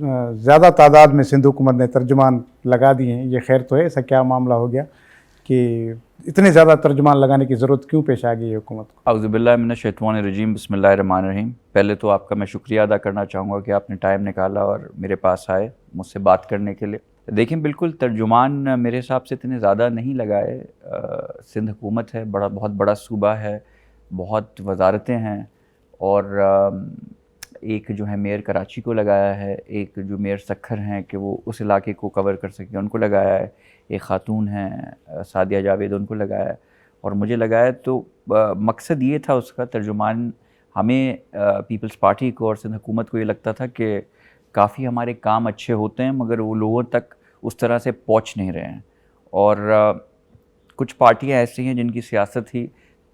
زیادہ تعداد میں سندھ حکومت نے ترجمان لگا دیے ہیں، یہ خیر تو ہے؟ ایسا کیا معاملہ ہو گیا کہ اتنے زیادہ ترجمان لگانے کی ضرورت کیوں پیش آ گئی ہے حکومت کو؟ اعوذ باللہ من الشیطان الرجیم، بسم اللہ الرحمن الرحیم۔ پہلے تو آپ کا میں شکریہ ادا کرنا چاہوں گا کہ آپ نے ٹائم نکالا اور میرے پاس آئے مجھ سے بات کرنے کے لیے۔ دیکھیں بالکل ترجمان میرے حساب سے اتنے زیادہ نہیں لگائے۔ سندھ حکومت ہے، بہت بڑا صوبہ ہے، بہت وزارتیں ہیں، اور ایک جو ہے میئر کراچی کو لگایا ہے، ایک جو میئر سکھر ہیں کہ وہ اس علاقے کو کور کر سکیں ان کو لگایا ہے، ایک خاتون ہیں سعدیہ جاوید ان کو لگایا ہے، اور مجھے لگایا تو مقصد یہ تھا اس کا ترجمان، ہمیں پیپلز پارٹی کو اور سندھ حکومت کو یہ لگتا تھا کہ کافی ہمارے کام اچھے ہوتے ہیں مگر وہ لوگوں تک اس طرح سے پہنچ نہیں رہے ہیں، اور کچھ پارٹیاں ایسی ہیں جن کی سیاست ہی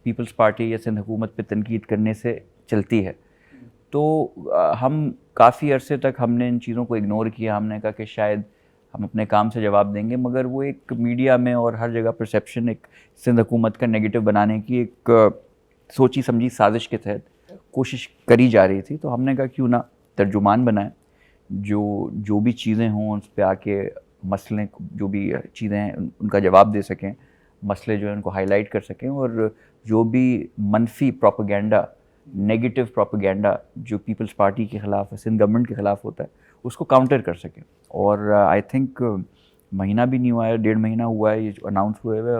پیپلز پارٹی یا سندھ حکومت پہ تنقید کرنے سے چلتی ہے۔ تو ہم کافی عرصے تک ہم نے ان چیزوں کو اگنور کیا، ہم نے کہا کہ شاید ہم اپنے کام سے جواب دیں گے، مگر وہ ایک میڈیا میں اور ہر جگہ پرسیپشن ایک سندھ حکومت کا نگیٹو بنانے کی ایک سوچی سمجھی سازش کے تحت کوشش کری جا رہی تھی۔ تو ہم نے کہا کیوں نہ ترجمان بنائیں، جو بھی چیزیں ہوں اس پہ آ کے مسئلے جو بھی چیزیں ہیں ان کا جواب دے سکیں، مسئلے جو ہیں ان کو ہائی لائٹ کر سکیں، اور جو بھی منفی پروپیگنڈا، نیگیٹو پروپیگنڈا جو پیپلز پارٹی کے خلاف ہے، سندھ گورنمنٹ کے خلاف ہوتا ہے، اس کو کاؤنٹر کر سکیں۔ اور آئی تھنک مہینہ بھی نہیں ہوا ہے، 1.5 مہینہ ہوا ہے یہ جو اناؤنس ہوئے ہوئے،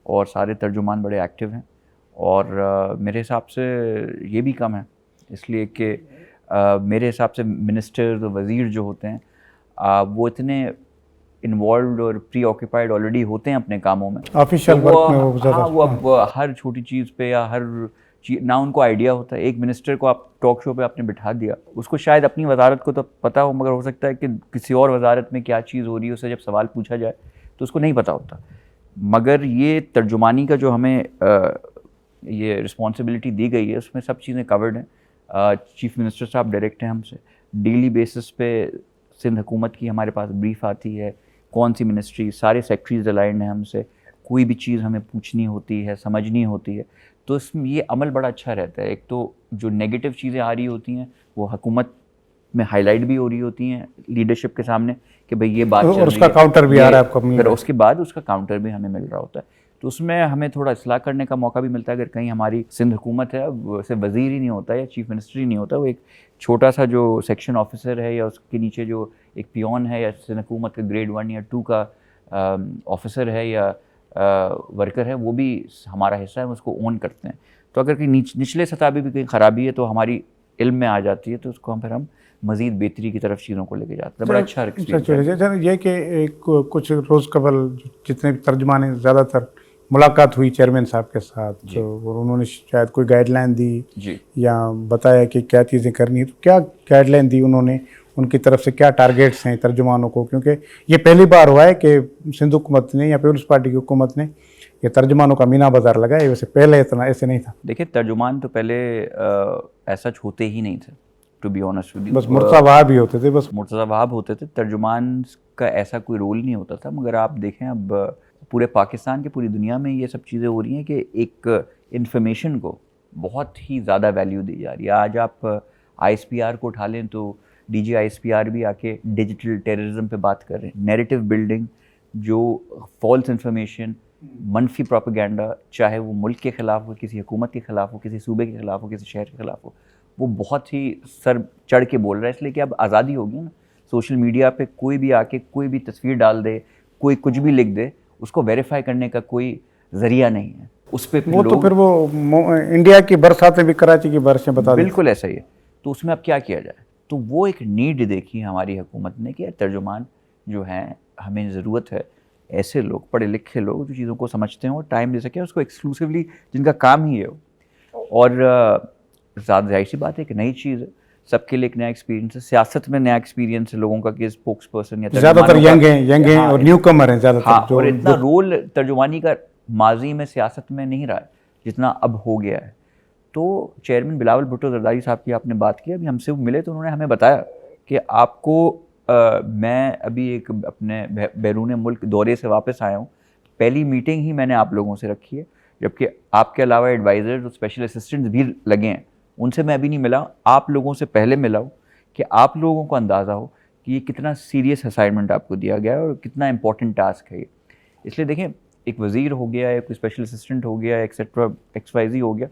اور سارے ترجمان بڑے ایکٹیو ہیں، اور میرے حساب سے یہ بھی کم ہے، اس لیے کہ میرے حساب سے منسٹر وزیر جو ہوتے ہیں وہ اتنے انوالوڈ اور پری آکوپائڈ آلریڈی ہوتے ہیں اپنے کاموں میں، آفیشیل ورک میں وہ اب ہر چھوٹی چیز پہ یا ہر نہ ان کو آئیڈیا ہوتا ہے۔ ایک منسٹر کو آپ ٹاک شو پہ آپ نے بٹھا دیا، اس کو شاید اپنی وزارت کو تو پتہ ہو، مگر ہو سکتا ہے کہ کسی اور وزارت میں کیا چیز ہو رہی ہے اسے جب سوال پوچھا جائے تو اس کو نہیں پتہ ہوتا۔ مگر یہ ترجمانی کا جو ہمیں یہ رسپانسبلٹی دی گئی ہے اس میں سب چیزیں کورڈ ہیں۔ چیف منسٹر صاحب ڈائریکٹ ہیں ہم سے، ڈیلی بیسس پہ سندھ حکومت کی ہمارے پاس بریف آتی ہے، کون سی منسٹری، سارے سیکٹریز الائنڈ ہیں ہم سے، کوئی بھی چیز ہمیں پوچھنی ہوتی ہے، سمجھنی ہوتی ہے، تو اس میں یہ عمل بڑا اچھا رہتا ہے۔ ایک تو جو نیگیٹو چیزیں آ رہی ہوتی ہیں وہ حکومت میں ہائی لائٹ بھی ہو رہی ہوتی ہیں لیڈرشپ کے سامنے کہ بھئی یہ بات چل رہی ہے، اور اس کا کاؤنٹر بھی آ رہا ہے آپ کو، پھر اس کے بعد اس کا کاؤنٹر بھی ہمیں مل رہا ہوتا ہے، تو اس میں ہمیں تھوڑا اصلاح کرنے کا موقع بھی ملتا ہے۔ اگر کہیں ہماری سندھ حکومت ہے، صرف وزیر ہی نہیں ہوتا یا چیف منسٹر ہی نہیں ہوتا، وہ ایک چھوٹا سا جو سیکشن آفیسر ہے یا اس کے نیچے جو ایک پیون ہے یا سندھ حکومت کا گریڈ 1 یا 2 کا آفیسر ہے یا ورکر ہے، وہ بھی ہمارا حصہ ہے، ہم اس کو اون کرتے ہیں۔ تو اگر کہیں نچلے سطح پہ بھی کہیں خرابی ہے تو ہماری علم میں آ جاتی ہے، تو اس کو ہم مزید بہتری کی طرف چیزوں کو لے کے جاتے ہیں۔ بڑا اچھا ایکسپیرینس ہے۔ یہ کہ کچھ روز قبل جتنے بھی ترجمان ہیں زیادہ تر ملاقات ہوئی چیئرمین صاحب کے ساتھ، اور انہوں نے شاید کوئی گائیڈ لائن دی یا بتایا کہ کیا چیزیں کرنی ہیں، تو کیا گائیڈ لائن دی انہوں نے؟ ان کی طرف سے کیا ٹارگیٹس ہیں ترجمانوں کو؟ کیونکہ یہ پہلی بار ہوا ہے کہ سندھ حکومت نے یا پیپلز پارٹی کی حکومت نے یہ ترجمانوں کا مینا بازار لگایا، ویسے پہلے اتنا ایسے نہیں تھا۔ دیکھیں ترجمان تو پہلے ایسا ہوتے ہی نہیں تھے، to be honest with you, بس مرتضیٰ وہاب ہی ہوتے تھے، بس مرتضیٰ وہاب ہوتے تھے، ترجمان کا ایسا کوئی رول نہیں ہوتا تھا۔ مگر آپ دیکھیں اب پورے پاکستان کے پوری دنیا میں یہ سب چیزیں ہو رہی ہیں کہ ایک انفارمیشن کو بہت ہی زیادہ ویلیو دی جا رہی ہے۔ آج آپ آئی ایس پی آر کو اٹھا لیں تو D G I S P R بھی آ کے ڈیجیٹل ٹیررزم پہ بات کر رہے ہیں، نیریٹو بلڈنگ، جو فالس انفارمیشن، منفی پروپیگنڈا، چاہے وہ ملک کے خلاف ہو، کسی حکومت کے خلاف ہو، کسی صوبے کے خلاف ہو، کسی شہر کے خلاف ہو، وہ بہت ہی سر چڑھ کے بول رہا ہے، اس لیے کہ اب آزادی ہوگی نا، سوشل میڈیا پہ کوئی بھی آ کے کوئی بھی تصویر ڈال دے، کوئی کچھ بھی لکھ دے، اس کو ویریفائی کرنے کا کوئی ذریعہ نہیں ہے اس پہ۔ وہ تو پھر وہ انڈیا کی برساتیں بھی کراچی کی بارشیں بتا دیں، بالکل ایسا ہی ہے۔ تو اس میں اب کیا کیا جائے؟ تو وہ ایک نیڈ دیکھی ہماری حکومت نے کہ ترجمان جو ہیں، ہمیں ضرورت ہے ایسے لوگ، پڑھے لکھے لوگ جو چیزوں کو سمجھتے ہیں اور ٹائم دے سکیں اس کو ایکسکلوسیولی، جن کا کام ہی ہے۔ اور زیادہ ظاہر سی بات ہے کہ نئی چیز ہے، سب کے لیے ایک نیا ایکسپیرینس ہے، سیاست میں نیا ایکسپیرینس ہے لوگوں کا کہ اسپوکس پرسن یا زیادہ تر ینگ ہیں اور نیو کمر ہیں زیادہ تر، اور اتنا رول ترجمانی کا ماضی میں سیاست میں نہیں رہا ہے جتنا اب ہو گیا ہے۔ تو چیئرمین بلاول بھٹو زرداری صاحب کی آپ نے بات کی، ابھی ہم سے ملے تو انہوں نے ہمیں بتایا کہ آپ کو میں ابھی ایک اپنے بیرون ملک دورے سے واپس آیا ہوں، پہلی میٹنگ ہی میں نے آپ لوگوں سے رکھی ہے، جبکہ آپ کے علاوہ ایڈوائزرز اور اسپیشل اسسٹنٹس بھی لگے ہیں، ان سے میں ابھی نہیں ملا، آپ لوگوں سے پہلے ملا ہوں کہ آپ لوگوں کو اندازہ ہو کہ یہ کتنا سیریس اسائنمنٹ آپ کو دیا گیا ہے اور کتنا امپورٹنٹ ٹاسک ہے یہ. اس لیے دیکھیں ایک وزیر ہو گیا یا کوئی اسپیشل اسسٹنٹ ہو گیا ایکسیٹرا ایکس وائی زی ہو گیا,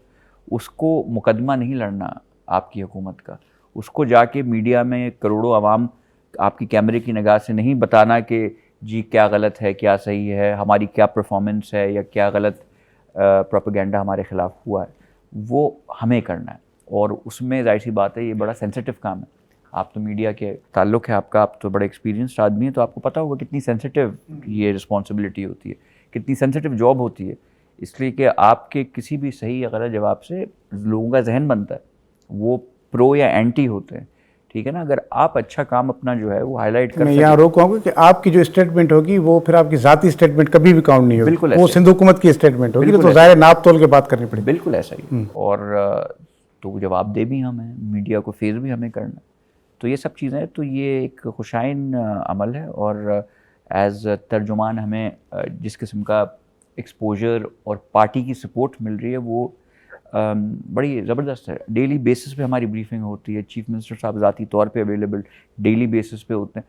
اس کو مقدمہ نہیں لڑنا آپ کی حکومت کا, اس کو جا کے میڈیا میں کروڑوں عوام آپ کی کیمرے کی نگاہ سے نہیں بتانا کہ جی کیا غلط ہے کیا صحیح ہے, ہماری کیا پرفارمنس ہے یا کیا غلط پروپیگنڈا ہمارے خلاف ہوا ہے, وہ ہمیں کرنا ہے. اور اس میں ظاہر سی بات ہے یہ بڑا سینسیٹیو کام ہے. آپ تو میڈیا کے تعلق ہے آپ کا, آپ تو بڑے ایکسپیرینسڈ آدمی ہیں, تو آپ کو پتہ ہوگا کتنی سینسیٹیو یہ رسپانسبلٹی ہوتی ہے, کتنی سینسیٹیو جاب ہوتی ہے. اس لیے کہ آپ کے کسی بھی صحیح یا غلط جواب سے لوگوں کا ذہن بنتا ہے, وہ پرو یا اینٹی ہوتے ہیں. ٹھیک ہے نا, اگر آپ اچھا کام اپنا جو ہے وہ ہائی لائٹ کر میں یہاں روکوں گا کہ آپ کی جو اسٹیٹمنٹ ہوگی وہ پھر آپ کی ذاتی اسٹیٹمنٹ کبھی بھی کاؤنٹ نہیں ہوگی, بالکل وہ سندھ حکومت کی اسٹیٹمنٹ ہوگی, تو ظاہر ناپ تول کے بات کرنی پڑے گی. بالکل ایسا ہی. اور تو جواب دے بھی ہم ہیں, میڈیا کو فیس بھی ہمیں کرنا, تو یہ سب چیزیں. تو یہ ایک خوشائن عمل ہے, اور ایز ترجمان ہمیں جس قسم کا ایکسپوجر اور پارٹی کی سپورٹ مل رہی ہے وہ بڑی زبردست ہے. ڈیلی بیسس پہ ہماری بریفنگ ہوتی ہے, چیف منسٹر صاحب ذاتی طور پہ اویلیبل ڈیلی بیسس پہ ہوتے ہیں,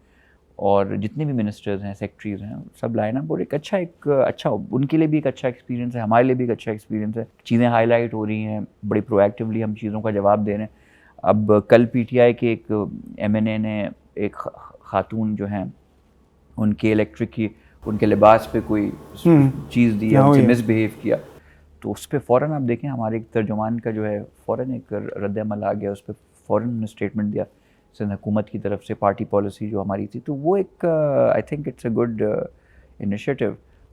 اور جتنے بھی منسٹرز ہیں سیکٹریز ہیں سب لائن اپ, اور ایک اچھا ان کے لیے بھی ایک اچھا ایکسپیرینس ہے, ہمارے لیے بھی ایک اچھا ایکسپیرینس ہے. چیزیں ہائی لائٹ ہو رہی ہیں, بڑی پرو ایکٹیولی ہم چیزوں کا جواب دے رہے ہیں. اب کل پی ٹی آئی کے ایک ایم این اے نے ایک خاتون جو ہیں ان کے الیکٹرک کی ان کے لباس پہ کوئی چیز دی, ان سے مس بہیو کیا, تو اس پہ فوراً آپ دیکھیں ہمارے ایک ترجمان کا جو ہے فوراً ایک رد عمل آ گیا, اس پہ فوراً نے اسٹیٹمنٹ دیا سندھ حکومت کی طرف سے, پارٹی پالیسی جو ہماری تھی. تو وہ ایک I think it's a good initiative,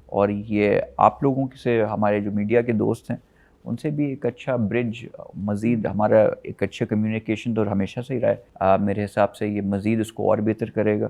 اور یہ آپ لوگوں سے ہمارے جو میڈیا کے دوست ہیں ان سے بھی ایک اچھا برج, مزید ہمارا ایک اچھا کمیونیکیشن تو ہمیشہ سے ہی رہا ہے. میرے حساب سے یہ مزید اس کو اور بہتر کرے گا.